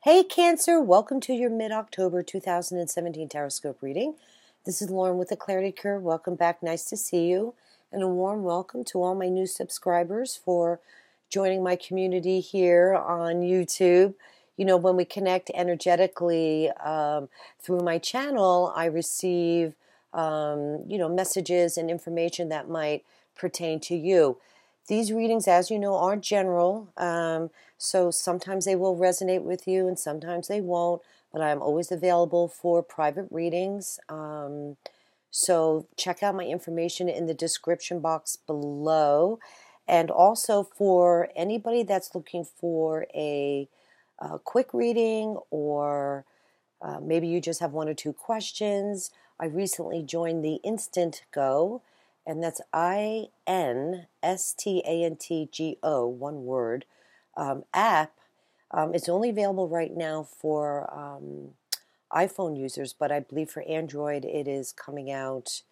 Hey Cancer, welcome to your mid-October 2017 Taroscope reading. This is Lauren with the Clarity Cure. Welcome back, nice to see you. And a warm welcome to all my new subscribers for joining my community here on YouTube. You know, when we connect energetically through my channel, I receive, messages and information that might pertain to you. These readings, as you know, are general, so sometimes they will resonate with you and sometimes they won't, but I'm always available for private readings. So check out my information in the description box below. And also for anybody that's looking for a quick reading, or maybe you just have one or two questions, I recently joined the INSTANTGO, and that's INSTANTGO, one word, app. It's only available right now for iPhone users, but I believe for Android it is coming out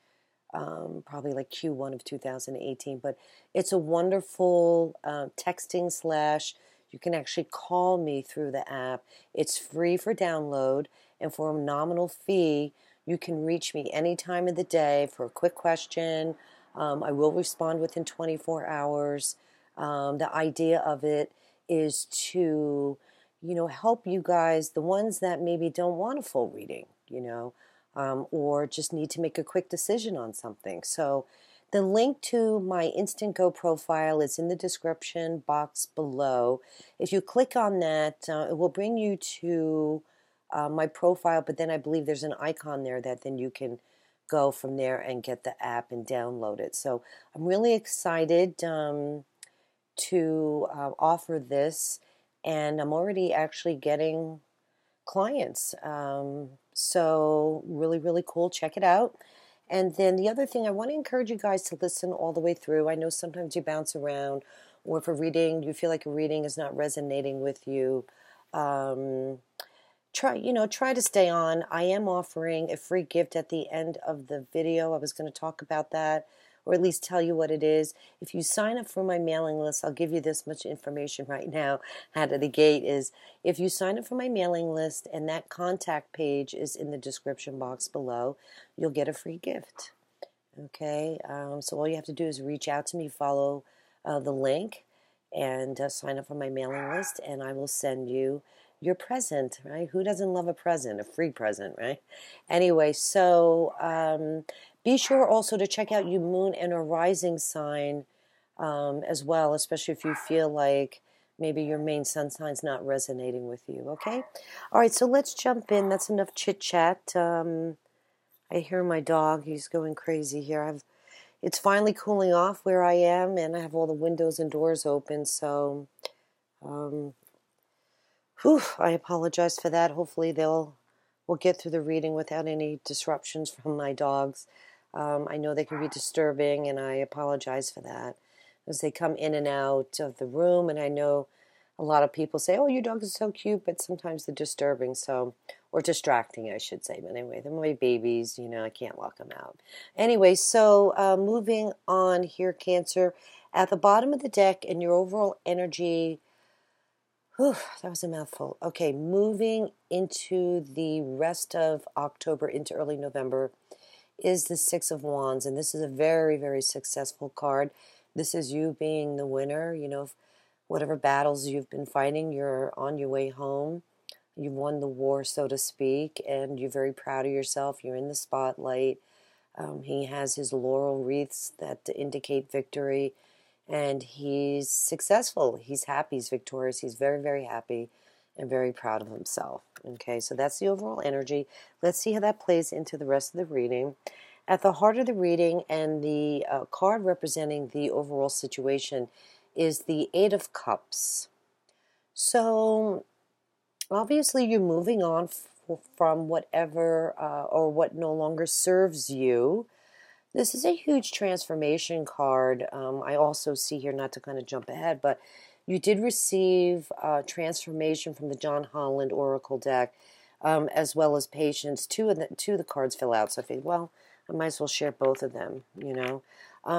probably like Q1 of 2018. But it's a wonderful texting slash, you can actually call me through the app. It's free for download, and for a nominal fee, you can reach me any time of the day for a quick question. I will respond within 24 hours. The idea of it is to, help you guys, the ones that maybe don't want a full reading, or just need to make a quick decision on something. So the link to my INSTANTGO profile is in the description box below. If you click on that, it will bring you to my profile, but then I believe there's an icon there that then you can go from there and get the app and download it. So I'm really excited to offer this, and I'm already actually getting clients. So really, really cool. Check it out. And then the other thing, I want to encourage you guys to listen all the way through. I know sometimes you bounce around, or if you feel like a reading is not resonating with you, try to stay on. I am offering a free gift at the end of the video. I was going to talk about that, or at least tell you what it is. If you sign up for my mailing list, I'll give you this much information right now out of the gate, is if you sign up for my mailing list and that contact page is in the description box below, you'll get a free gift. Okay, so all you have to do is reach out to me, follow the link, and sign up for my mailing list, and I will send you your present, right? Who doesn't love a present, a free present, right? Anyway, so be sure also to check out your moon and a rising sign as well, especially if you feel like maybe your main sun sign's not resonating with you, okay? All right, so let's jump in. That's enough chit-chat. I hear my dog. He's going crazy here. It's finally cooling off where I am, and I have all the windows and doors open, so I apologize for that. Hopefully we'll get through the reading without any disruptions from my dogs. I know they can be disturbing, and I apologize for that, as they come in and out of the room. And I know a lot of people say, oh, your dog is so cute, but sometimes they're disturbing, or distracting, I should say. But anyway, they're my babies, I can't lock them out. Anyway, so moving on here, Cancer. At the bottom of the deck, in your overall energy, that was a mouthful. Okay, moving into the rest of October into early November is the Six of Wands, and this is a very, very successful card. This is you being the winner. Whatever battles you've been fighting, you're on your way home. You've won the war, so to speak, and you're very proud of yourself. You're in the spotlight. He has his laurel wreaths that indicate victory, and he's successful. He's happy. He's victorious. He's very, very happy and very proud of himself. Okay, so that's the overall energy. Let's see how that plays into the rest of the reading. At the heart of the reading, and the card representing the overall situation, is the Eight of Cups. So obviously you're moving on from whatever or what no longer serves you. This is a huge transformation card. I also see here, not to kind of jump ahead, but you did receive transformation from the John Holland Oracle deck, as well as patience. Two of the cards fill out, so I think, well, I might as well share both of them,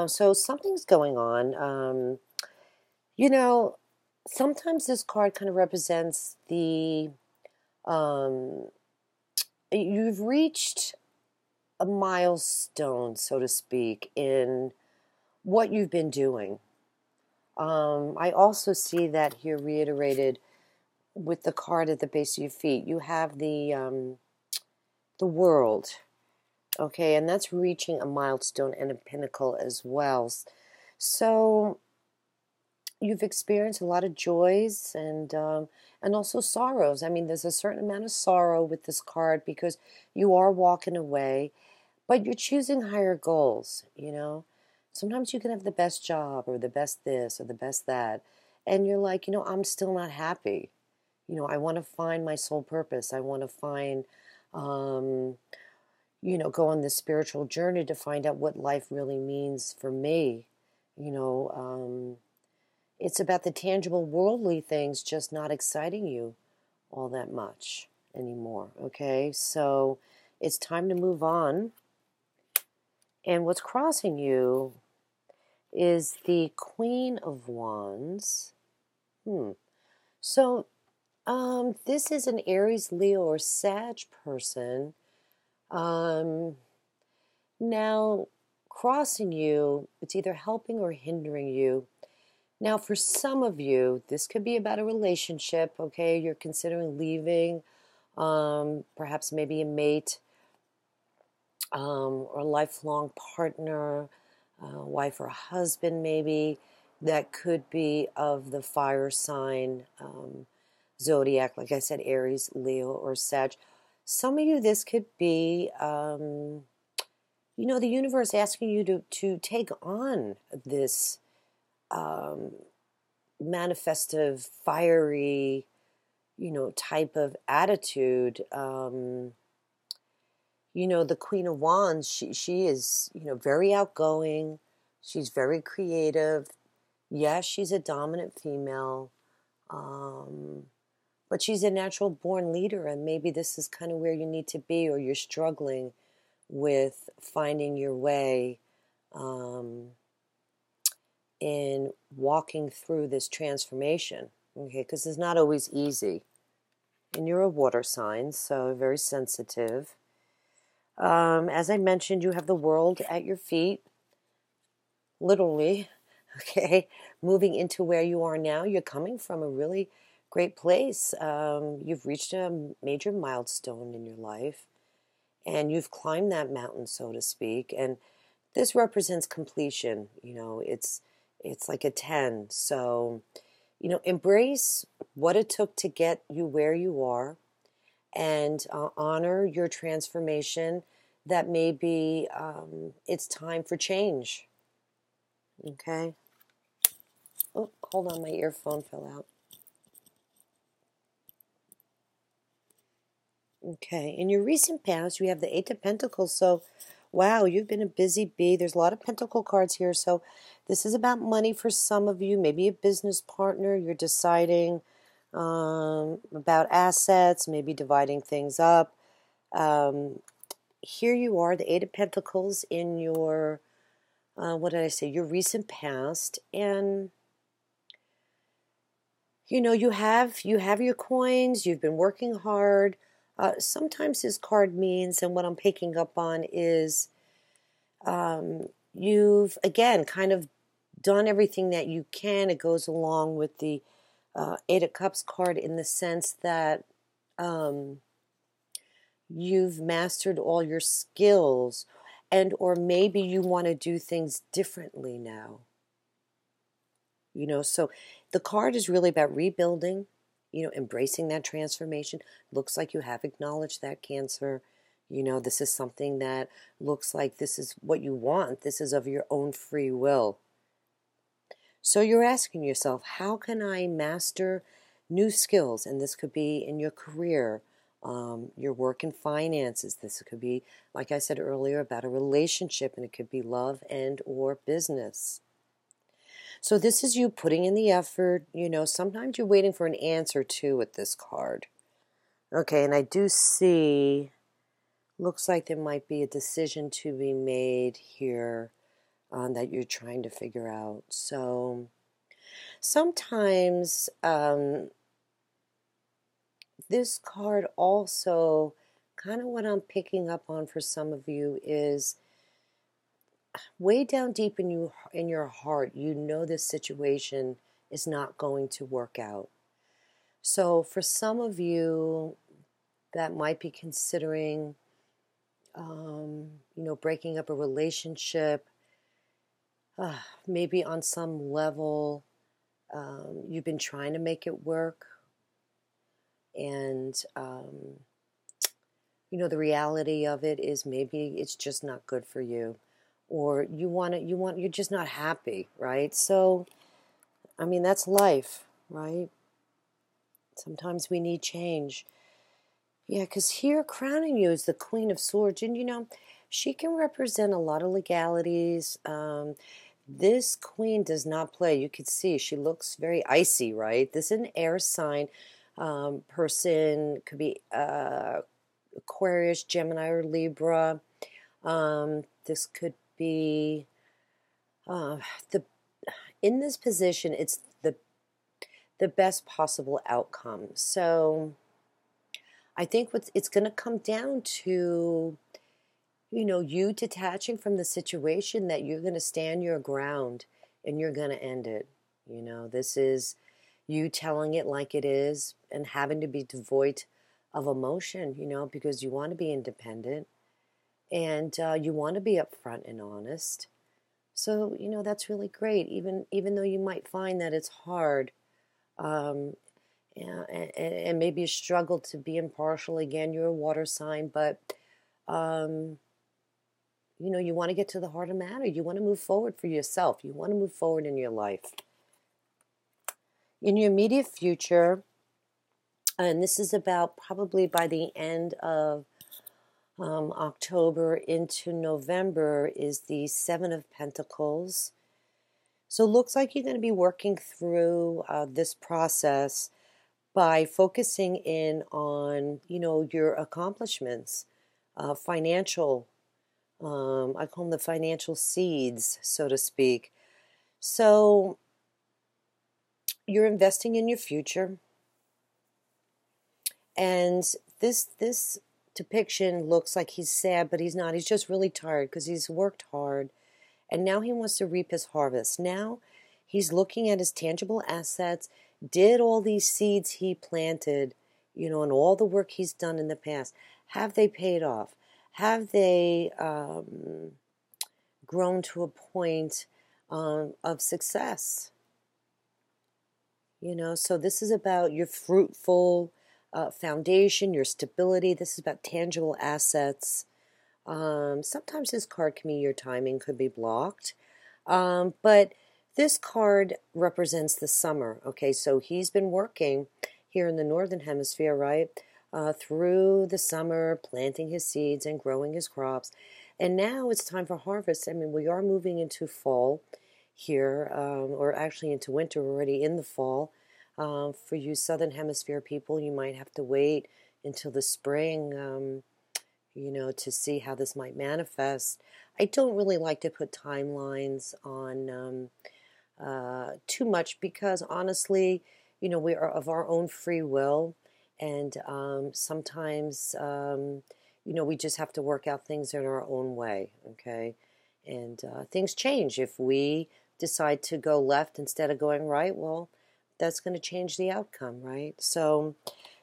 So something's going on. Sometimes this card kind of represents the Um, you've reached a milestone, so to speak, in what you've been doing. I also see that here reiterated with the card at the base of your feet. You have the world, okay, and that's reaching a milestone and a pinnacle as well. So you've experienced a lot of joys and also sorrows. I mean, there's a certain amount of sorrow with this card because you are walking away, but you're choosing higher goals, you know. Sometimes you can have the best job or the best this or the best that, and you're like, I'm still not happy. I want to find my soul purpose. I want to find, um, go on this spiritual journey to find out what life really means for me. You know, it's about the tangible worldly things just not exciting you all that much anymore. Okay, so it's time to move on. And what's crossing you is the Queen of Wands. So, this is an Aries, Leo, or Sag person. Um, Now, crossing you, it's either helping or hindering you. Now, for some of you, this could be about a relationship, okay? You're considering leaving, perhaps maybe a mate, or a lifelong partner, wife or husband, maybe. That could be of the fire sign, zodiac, like I said, Aries, Leo, or Sag. Some of you, this could be, the universe asking you to take on this manifestive, fiery, type of attitude. The Queen of Wands, she is, very outgoing. She's very creative. Yes, she's a dominant female. But she's a natural born leader, and maybe this is kind of where you need to be, or you're struggling with finding your way in walking through this transformation, okay? Because it's not always easy. And you're a water sign, so very sensitive. As I mentioned, you have the world at your feet, literally, okay? Moving into where you are now, you're coming from a really great place. You've reached a major milestone in your life, and you've climbed that mountain, so to speak, and this represents completion. It's like a 10. So, embrace what it took to get you where you are, and honor your transformation. That maybe it's time for change. Okay. Oh, hold on, my earphone fell out. Okay, in your recent past, you have the Eight of Pentacles. So, wow, you've been a busy bee. There's a lot of Pentacle cards here. So, this is about money for some of you. Maybe a business partner. You're deciding about assets, maybe dividing things up. Here you are, the Eight of Pentacles in your, what did I say? Your recent past. And you have your coins. You've been working hard. Sometimes this card means, and what I'm picking up on is, you've again kind of done everything that you can. It goes along with the Eight of Cups card in the sense that you've mastered all your skills, and or maybe you want to do things differently now. So the card is really about rebuilding, embracing that transformation. Looks like you have acknowledged that, Cancer. This is something that looks like this is what you want. This is of your own free will. So you're asking yourself, how can I master new skills? And this could be in your career, your work and finances. This could be, like I said earlier, about a relationship, and it could be love and or business. So this is you putting in the effort. Sometimes you're waiting for an answer too with this card. Okay, and I do see, looks like there might be a decision to be made here that you're trying to figure out. So sometimes this card also, kind of what I'm picking up on for some of you is way down deep in your heart, you know this situation is not going to work out. So for some of you that might be considering, breaking up a relationship, maybe on some level, you've been trying to make it work, and the reality of it is maybe it's just not good for you, or you're just not happy, right? So, I mean, that's life, right? Sometimes we need change. Yeah, because here crowning you is the Queen of Swords, and she can represent a lot of legalities. This queen does not play. You could see she looks very icy, right? This is an air sign person, could be Aquarius, Gemini, or Libra. This could be the in this position. It's the best possible outcome. So I think it's going to come down to you detaching from the situation, that you're going to stand your ground and you're going to end it. This is you telling it like it is and having to be devoid of emotion, because you want to be independent and you want to be upfront and honest. So, that's really great, even though you might find that it's hard, and maybe a struggle to be impartial. Again, you're a water sign, but you want to get to the heart of matter. You want to move forward for yourself. You want to move forward in your life. In your immediate future, and this is about probably by the end of October into November, is the Seven of Pentacles. So it looks like you're going to be working through this process by focusing in on, your accomplishments, financial. I call them the financial seeds, so to speak. So you're investing in your future. And this depiction looks like he's sad, but he's not. He's just really tired because he's worked hard. And now he wants to reap his harvest. Now he's looking at his tangible assets, did all these seeds he planted, and all the work he's done in the past. Have they paid off? Have they grown to a point of success? So this is about your fruitful foundation, your stability. This is about tangible assets. Sometimes this card can mean your timing could be blocked. But this card represents the summer. Okay, so he's been working here in the Northern Hemisphere, right? Through the summer, planting his seeds and growing his crops. And now it's time for harvest. I mean, we are moving into fall here, or actually into winter. We're already in the fall. For you Southern Hemisphere people, you might have to wait until the spring, to see how this might manifest. I don't really like to put timelines on too much because honestly, we are of our own free will, and sometimes, we just have to work out things in our own way, okay? And things change. If we decide to go left instead of going right, well, that's going to change the outcome, right? So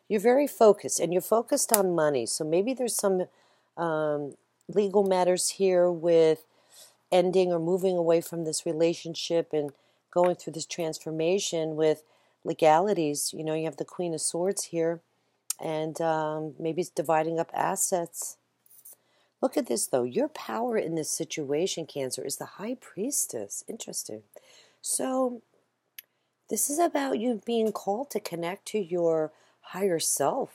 you're very focused, and you're focused on money. So maybe there's some legal matters here with ending or moving away from this relationship and going through this transformation with legalities. You have the Queen of Swords here, and maybe it's dividing up assets. Look at this, though. Your power in this situation, Cancer, is the High Priestess. Interesting. So this is about you being called to connect to your higher self,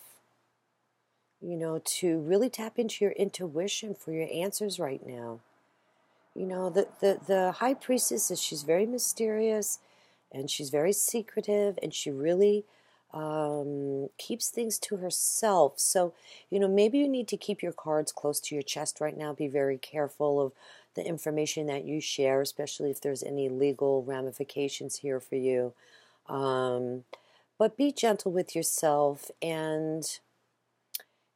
to really tap into your intuition for your answers right now. The High Priestess she's very mysterious, and she's very secretive, and she really keeps things to herself. So, maybe you need to keep your cards close to your chest right now. Be very careful of the information that you share, especially if there's any legal ramifications here for you. But be gentle with yourself and,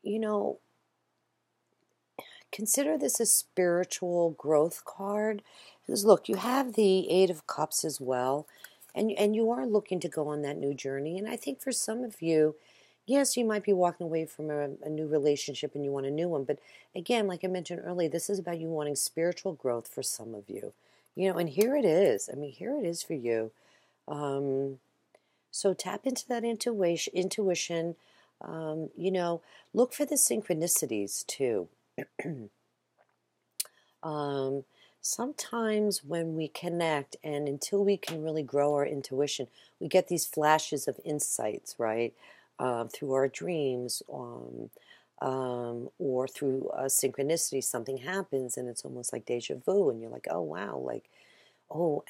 you know, consider this a spiritual growth card. Because look, you have the Eight of Cups as well, and you are looking to go on that new journey. And I think for some of you, yes, you might be walking away from a new relationship and you want a new one. But again, like I mentioned earlier, this is about you wanting spiritual growth for some of you. And here it is. I mean, here it is for you. So tap into that intuition. Look for the synchronicities too. Um, Sometimes when we connect and until we can really grow our intuition, we get these flashes of insights, right? Through our dreams, or through synchronicity, something happens and it's almost like deja vu, and you're like, oh wow, like, oh,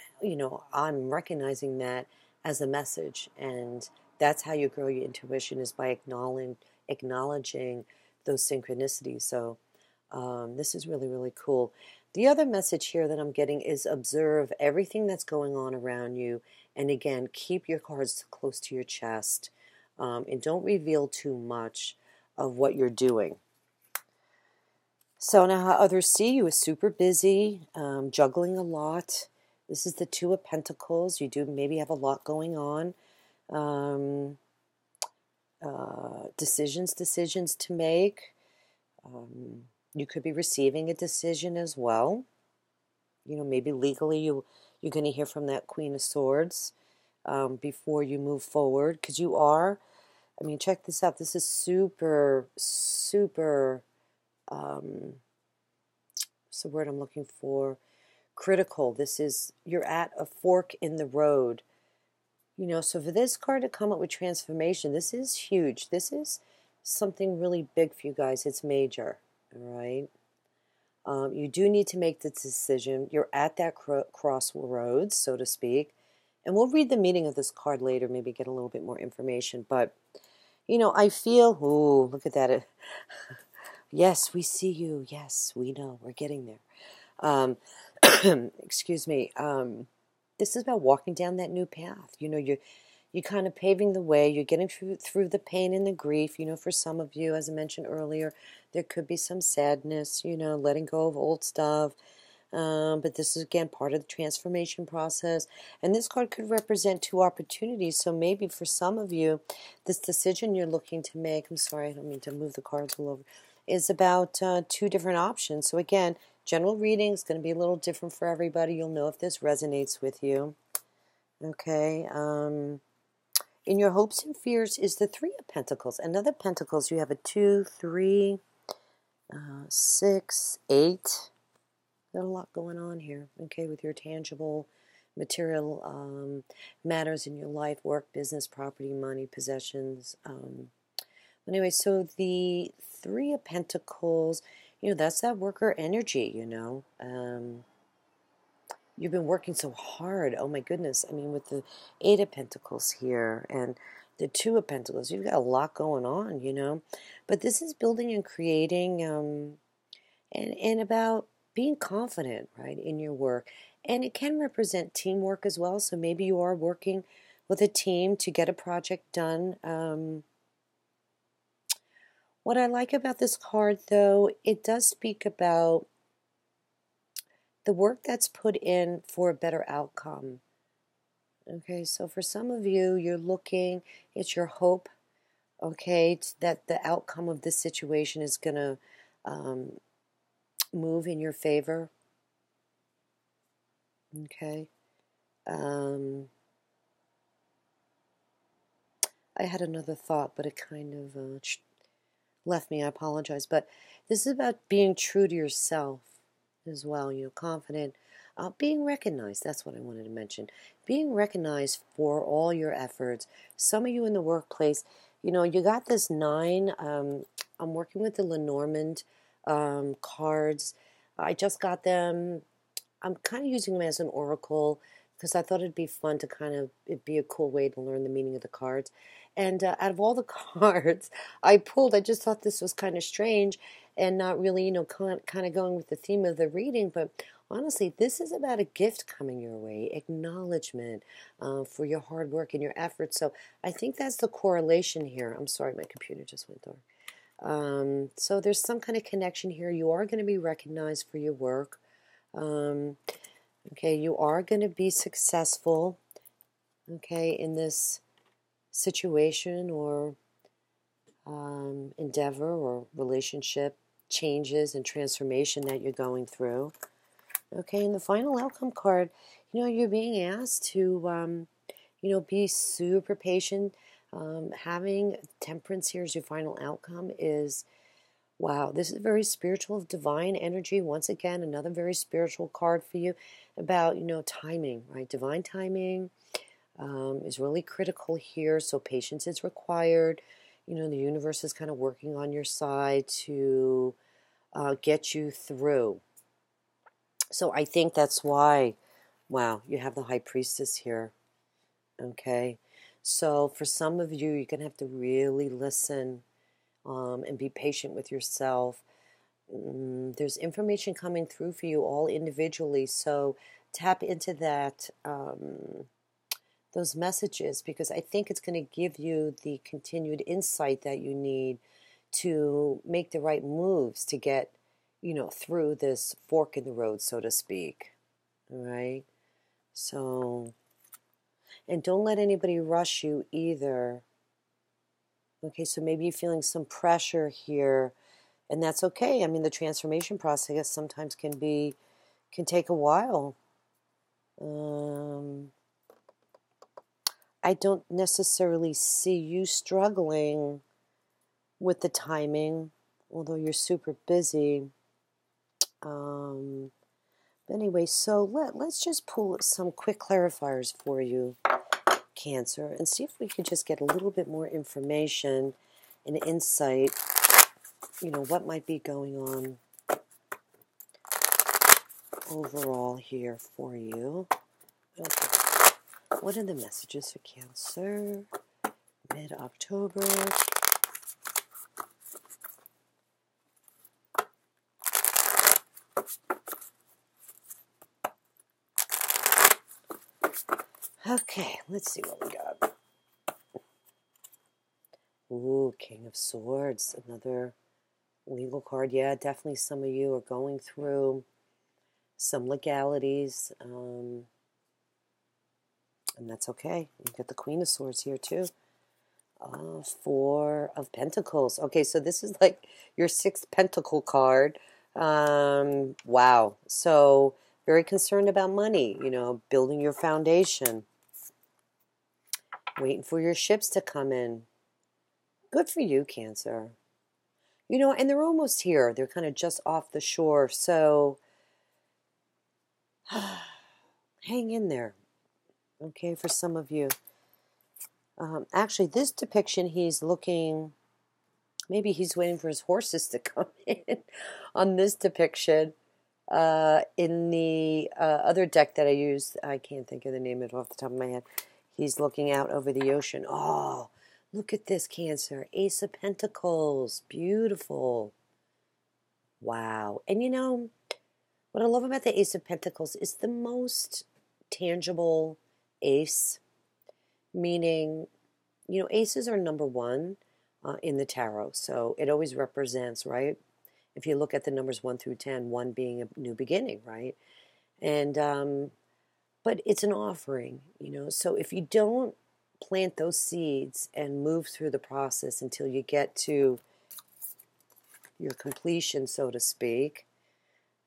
I'm recognizing that as a message, and that's how you grow your intuition is by acknowledging those synchronicities. So this is really, really cool. The other message here that I'm getting is observe everything that's going on around you. And again, keep your cards close to your chest, and don't reveal too much of what you're doing. So now how others see you is super busy, juggling a lot. This is the Two of Pentacles. You do maybe have a lot going on. Decisions to make. You could be receiving a decision as well. Maybe legally you're going to hear from that Queen of Swords before you move forward. Because you are, I mean, check this out. This is super, super, what's the word I'm looking for? Critical. You're at a fork in the road. So for this card to come up with transformation, this is huge. This is something really big for you guys. It's major. All right. You do need to make the decision. You're at that crossroads, so to speak. And we'll read the meaning of this card later, maybe get a little bit more information. But, I feel, ooh, look at that. Yes, we see you. Yes, we know. We're getting there. Excuse me. This is about walking down that new path. You're kind of paving the way. You're getting through the pain and the grief. For some of you, as I mentioned earlier, there could be some sadness, letting go of old stuff. But this is, again, part of the transformation process. And this card could represent two opportunities. So maybe for some of you, this decision you're looking to make, I'm sorry, I don't mean to move the cards all over, is about two different options. So again, general reading is going to be a little different for everybody. You'll know if this resonates with you. Okay. In your hopes and fears is the Three of Pentacles. Another Pentacles, you have a 2, 3, 6, 8. Got a lot going on here, okay, with your tangible, material matters in your life, work, business, property, money, possessions. Anyway, so the Three of Pentacles, that's that worker energy, You've been working so hard. Oh, my goodness. I mean, with the Eight of Pentacles here and the Two of Pentacles, you've got a lot going on, But this is building and creating and about being confident, right, in your work. And it can represent teamwork as well. So maybe you are working with a team to get a project done. What I like about this card, though, it does speak about the work that's put in for a better outcome. Okay, so for some of you, it's your hope, okay, that the outcome of this situation is going to move in your favor. Okay. I had another thought, but it kind of left me. I apologize. But this is about being true to yourself as well, confident. Being recognized, that's what I wanted to mention. Being recognized for all your efforts. Some of you in the workplace, you got this 9. I'm working with the Lenormand cards. I just got them. I'm kind of using them as an oracle because I thought it'd be fun to it'd be a cool way to learn the meaning of the cards. And out of all the cards I pulled, I just thought this was kind of strange and not really, kind of going with the theme of the reading. But Honestly, this is about a gift coming your way, acknowledgement for your hard work and your efforts. So I think that's the correlation here. I'm sorry, my computer just went dark. So there's some kind of connection here. You are going to be recognized for your work. Okay, you are going to be successful, okay, in this situation or endeavor or relationship changes and transformation that you're going through. Okay, and the final outcome card, you're being asked to, be super patient. Having temperance here as your final outcome is, wow, this is very spiritual, divine energy. Once again, another very spiritual card for you about, timing, right? Divine timing is really critical here, so patience is required. The universe is kind of working on your side to get you through. So I think that's why, wow, you have the High Priestess here, okay? So for some of you, you're going to have to really listen and be patient with yourself. There's information coming through for you all individually, so tap into that, those messages, because I think it's going to give you the continued insight that you need to make the right moves to get, through this fork in the road, so to speak. All right? So, and don't let anybody rush you either. Okay, so maybe you're feeling some pressure here, and that's okay. I mean, the transformation process sometimes can take a while. I don't necessarily see you struggling with the timing, although you're super busy. But anyway, so let's just pull some quick clarifiers for you, Cancer, and see if we could just get a little bit more information and insight, what might be going on overall here for you. Okay. What are the messages for Cancer? Mid-October. Okay, let's see what we got. Ooh, King of Swords, another legal card. Yeah, definitely some of you are going through some legalities, and that's okay. You get the Queen of Swords here too. Four of Pentacles. Okay, so this is like your sixth Pentacle card. Wow. So very concerned about money, building your foundation. Waiting for your ships to come in. Good for you, Cancer. And they're almost here. They're kind of just off the shore. So hang in there. Okay, for some of you. Actually, this depiction, he's looking, maybe he's waiting for his horses to come in on this depiction. In the other deck that I used, I can't think of the name of it off the top of my head. He's looking out over the ocean. Oh, look at this, Cancer. Ace of Pentacles. Beautiful. Wow. And what I love about the Ace of Pentacles is the most tangible ace, meaning, aces are number one in the tarot. So it always represents, right? If you look at the numbers 1 through 10, 1 being a new beginning, right? And, but it's an offering, So if you don't plant those seeds and move through the process until you get to your completion, so to speak,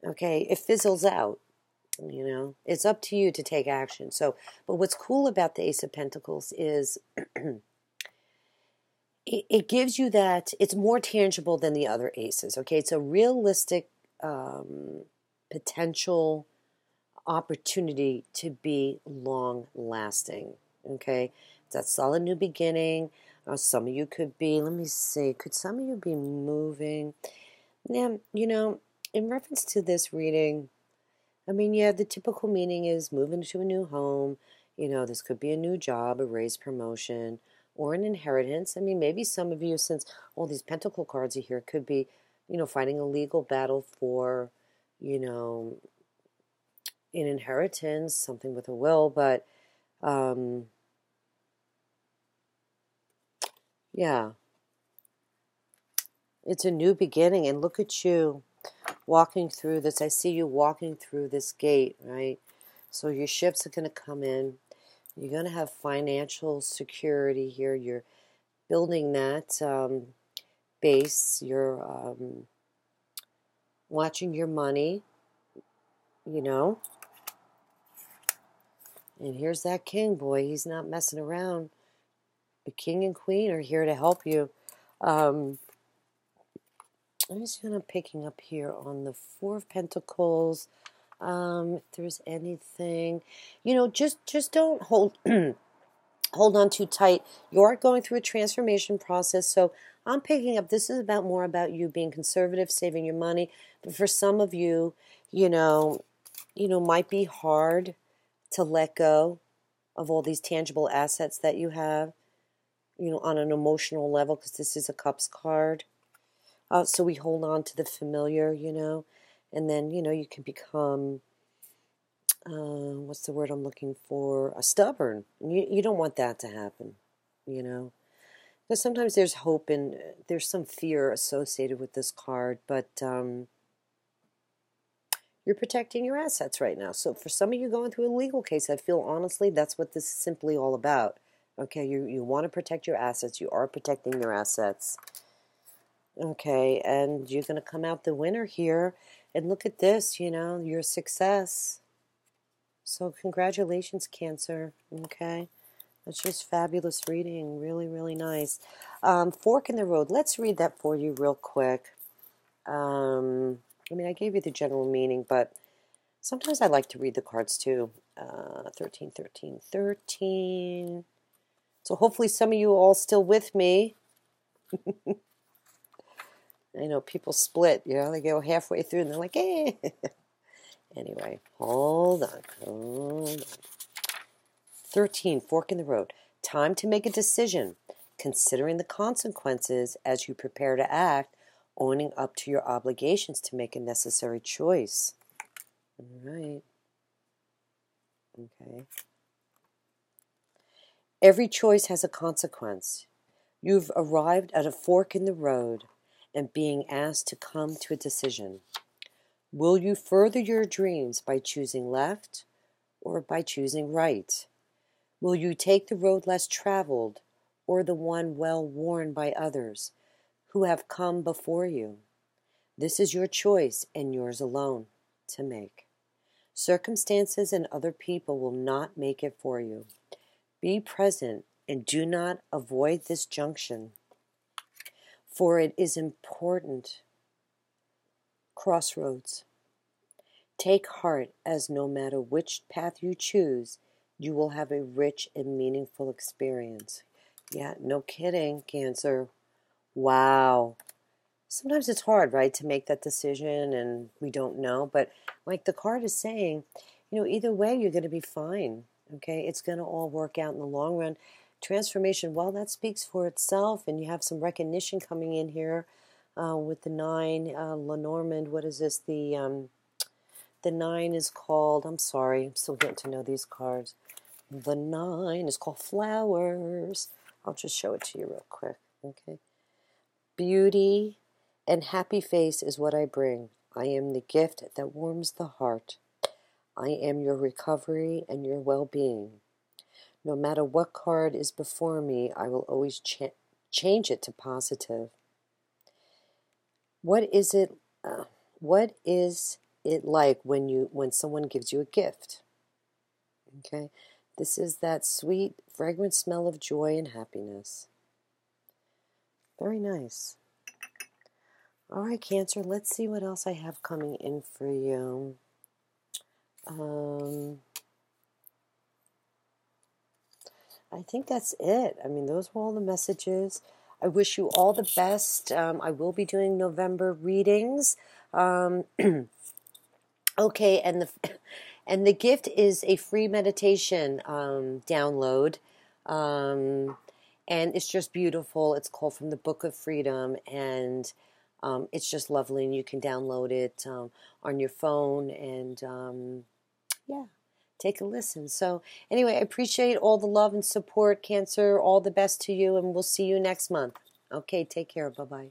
okay, it fizzles out, It's up to you to take action. So, but what's cool about the Ace of Pentacles is it gives you that, it's more tangible than the other aces, okay? It's a realistic potential opportunity to be long-lasting, okay? It's that solid new beginning. Some of you could be, let me see, could some of you be moving? Now, in reference to this reading, I mean, yeah, the typical meaning is moving to a new home. This could be a new job, a raise, promotion, or an inheritance. I mean, maybe some of you, since all these pentacle cards are here, could be, fighting a legal battle for, an inheritance, something with a will, but yeah, it's a new beginning. And look at you walking through this. I see you walking through this gate, right? So your ships are going to come in. You're going to have financial security here. You're building that base. You're watching your money, you know. And here's that king, boy. He's not messing around. The king and queen are here to help you. I'm just going to picking up here on the Four of Pentacles. If there's anything, just don't hold hold on too tight. You are going through a transformation process, so I'm picking up. This is more about you being conservative, saving your money. But for some of you, might be hard to let go of all these tangible assets that you have, on an emotional level, because this is a Cups card. So we hold on to the familiar, and then, you can become, what's the word I'm looking for? Stubborn. You don't want that to happen, Because sometimes there's hope and there's some fear associated with this card, but you're protecting your assets right now. So for some of you going through a legal case, I feel honestly that's what this is simply all about. Okay, you want to protect your assets. You are protecting your assets. Okay, and you're going to come out the winner here. And look at this, your success. So congratulations, Cancer. Okay, that's just fabulous reading. Really, really nice. Fork in the road. Let's read that for you real quick. I gave you the general meaning, but sometimes I like to read the cards too. 13, 13, 13. So hopefully some of you are all still with me. I know people split, they go halfway through and they're like, eh. Anyway, hold on. 13, fork in the road. Time to make a decision, considering the consequences as you prepare to act, owning up to your obligations to make a necessary choice. All right. Okay. Every choice has a consequence. You've arrived at a fork in the road and being asked to come to a decision. Will you further your dreams by choosing left or by choosing right? Will you take the road less traveled or the one well worn by others who have come before you? This is your choice and yours alone to make. Circumstances and other people will not make it for you. Be present and do not avoid this junction, for it is important. Crossroads. Take heart, as no matter which path you choose, you will have a rich and meaningful experience. Yeah, no kidding, Cancer. Wow. Sometimes it's hard, right, to make that decision and we don't know. But like the card is saying, either way, you're going to be fine. Okay, it's going to all work out in the long run. Transformation, well, that speaks for itself. And you have some recognition coming in here with the 9. Lenormand, what is this? The 9 is called, I'm sorry, I'm still getting to know these cards. The 9 is called Flowers. I'll just show it to you real quick. Okay. Beauty and happy face is what I bring. I am the gift that warms the heart. I am your recovery and your well-being. No matter what card is before me, I will always change it to positive. What is it like when someone gives you a gift? Okay? This is that sweet, fragrant smell of joy and happiness. Very nice. All right, Cancer, let's see what else I have coming in for you. I think that's it. Those were all the messages. I wish you all the best. I will be doing November readings. Okay, and the gift is a free meditation download. And it's just beautiful. It's called From the Book of Freedom, and it's just lovely. And you can download it on your phone, and Yeah, take a listen. So anyway, I appreciate all the love and support, Cancer. All the best to you, and we'll see you next month. Okay, take care. Bye-bye.